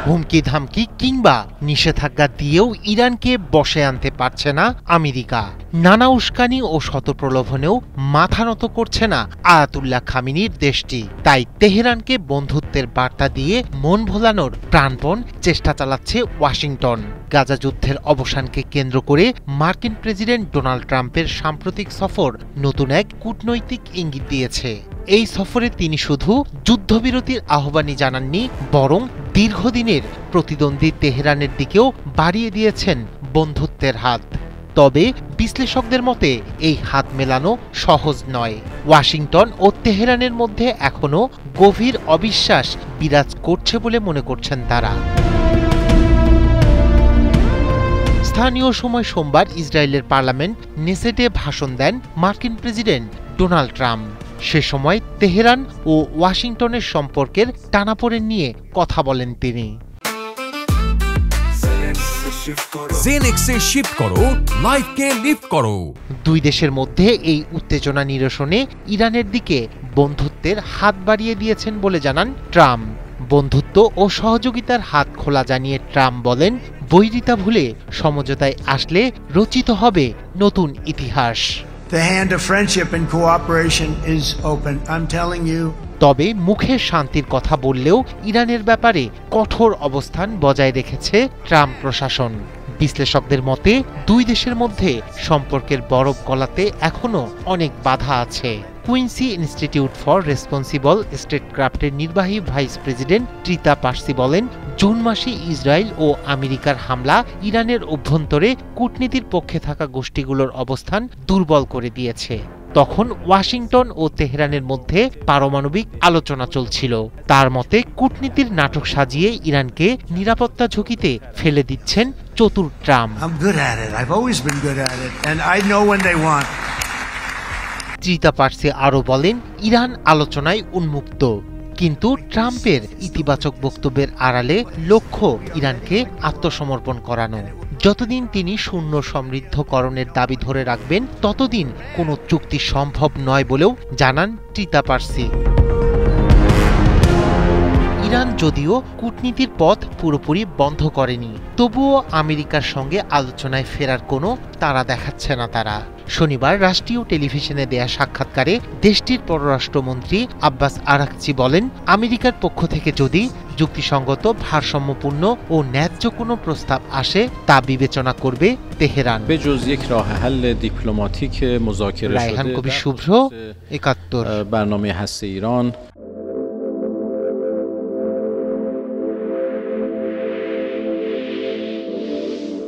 হুমকি ধামকি কিংবা নিষেধাজ্ঞা দিয়েও ইরানকে বশে আনতে পারছে না আমেরিকা। নানা উস্কানি ও শতপ্রলোভনেও মাথা নত করছে না আয়াতুল্লাহ খামেনির দেশটি। তাই তেহরানকে বন্ধুত্বের বার্তা দিয়ে মন ভোলানোর প্রাণপণ চেষ্টা চালাচ্ছে ওয়াশিংটন। গাজা যুদ্ধের অবসানকে কেন্দ্র করে মার্কিন প্রেসিডেন্ট ডোনাল্ড ট্রাম্পের সাম্প্রতিক সফর নতুন এক কূটনৈতিক ইঙ্গিত দিয়েছে। এই সফরে তিনি শুধু যুদ্ধবিরতির আহ্বানই জানাননি, বরং দীর্ঘদিনের প্রতিদ্বন্দ্বী তেহরানের দিকেও বাড়িয়ে দিয়েছেন বন্ধুত্বের হাত। তবে বিশ্লেষকদের মতে এই হাত মেলানো সহজ নয়। ওয়াশিংটন ও তেহরানের মধ্যে এখনো গভীর অবিশ্বাস বিরাজ করছে বলে মনে করছেন তারা। স্থানীয় সময় সোমবার ইসরায়েলের পার্লামেন্ট নেসেটে ভাষণ দেন মার্কিন প্রেসিডেন্ট ডোনাল্ড ট্রাম্প। সে সময় তেহরান ও ওয়াশিংটনের সম্পর্কের টানাপোড়েন নিয়ে কথা বলেন তিনি। জেনেক্সে শিফট করো, লাইফকে লিফট করো। দুই দেশের মধ্যে এই উত্তেজনা নিরসনে ইরানের দিকে বন্ধুত্বের হাত বাড়িয়ে দিয়েছেন বলে জানান ট্রাম্প। বন্ধুত্ব ও সহযোগিতার হাত খোলা জানিয়ে ট্রাম্প বলেন, বৈরিতা ভুলে সমঝোতায় আসলে রচিত হবে নতুন ইতিহাস। The hand of friendship and cooperation is open. I'm telling you. তবে মুখে শান্তির কথা বললেও ইরানের ব্যাপারে কঠোর অবস্থান বজায় রেখেছে ট্রাম্প প্রশাসন। বিশ্লেষকদের মতে দুই দেশের মধ্যে সম্পর্কের বরফ গলাতে এখনো অনেক বাধা আছে। কুইন্সি ইনস্টিটিউট ফর রেসপন্সিবল স্টেটক্রাফটের নির্বাহী ভাইস প্রেসিডেন্ট ট্রিতা পার্সি বলেন, জুন মাসে ইসরায়েল ও আমেরিকার হামলা ইরানের অভ্যন্তরে কূটনীতির পক্ষে থাকা গোষ্ঠীগুলোর অবস্থান দুর্বল করে দিয়েছে। তখন ওয়াশিংটন ও তেহরানের মধ্যে পারমাণবিক আলোচনা চলছিল। তার মতে কূটনীতির নাটক সাজিয়ে ইরানকে নিরাপত্তা ঝুঁকিতে ফেলে দিচ্ছেন চতুর ট্রাম্প। ট্রিতা পার্সি আরও বলেন, ইরান আলোচনায় উন্মুক্ত, কিন্তু ট্রাম্পের ইতিবাচক বক্তব্যের আড়ালে লক্ষ্য ইরানকে আত্মসমর্পণ করানো। যতদিন তিনি শূন্য সমৃদ্ধকরণের দাবি ধরে রাখবেন ততদিন কোনো চুক্তি সম্ভব নয় বলেও জানান ট্রিতা পার্সি। ইরান যদিও কূটনীতির পথ পুরোপুরি বন্ধ করেনি, তবুও আমেরিকার সঙ্গে আলোচনায় ফেরার কোনো তাড়া দেখাচ্ছে না তারা। শনিবার রাষ্ট্রীয় টেলিভিশনে দেয়া সাক্ষাৎকারে দেশটির পররাষ্ট্রমন্ত্রী আব্বাস আরাকচি বলেন, আমেরিকার পক্ষ থেকে যদি যুক্তিসঙ্গত, ভারসাম্যপূর্ণ ও ন্যায্য কোনো প্রস্তাব আসে তা বিবেচনা করবে তেহরান। রায়হান কবির শুভ্র, ৭১।